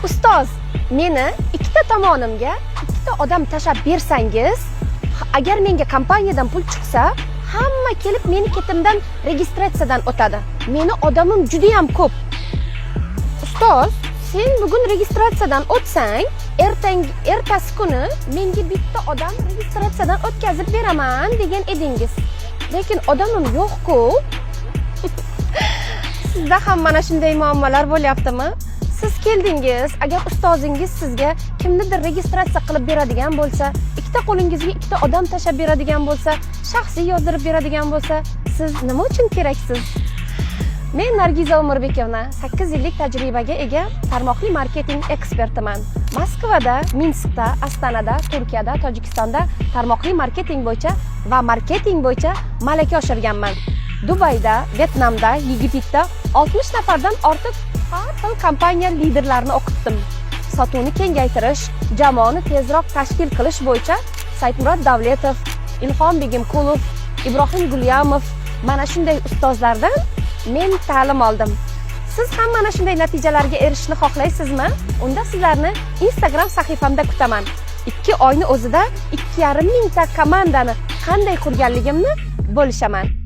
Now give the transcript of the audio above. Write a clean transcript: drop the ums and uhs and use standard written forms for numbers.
Ustoz, meni ikkita tomonimga ikkita odam tashab bersangiz, agar menga kompaniyadan pul chiqsa, hamma kelib meni ketimdan registratsiyadan o'tadi. Meni odamim juda ham ko'p. Ustoz, sen bugun registratsiyadan o'tsang, ertasi kuni menga bitta odam registratsiyadan o'tkazib beraman degan edingiz. Lekin odamim yo'q-ku. Sizda ham mana shunday muammolar bo'lyaptimi? Siz keldingiz, agar ustozingiz sizga kimnidir registratsiya qilib beradigan bo'lsa, ikkita qo'lingizga ikkita odam tashab beradigan bo'lsa, shaxsiy yozdirib beradigan bo'lsa, siz nima uchun keraksiz? Men Nargiza Umirbekovna, 8 yillik tajribaga ega tarmoqli marketing ekspertiman. Moskvada, Minskda, Ostonada, Turkiyada, Tojikistonda tarmoqli marketing bo'yicha va marketing bo'yicha malaka oshirganman. Dubayda, Vyetnamda, Yigitda 60 nafardan ortiq har xil kompaniya liderlarini o'qitdim. Sotuvni kengaytirish, jamoani tezroq tashkil qilish bo'yicha Saidmurod Davletov, Ilhom Begimqulov, Ibrohim Gulyamov mana shunday ustozlardan men ta'lim oldim. Siz ham mana shunday natijalarga erishishni xohlaysizmi? Unda sizlarni Instagram sahifamda kutaman. 2 oyning o'zida 2,5 mingta komandani qanday qurganligimni bo'lishaman.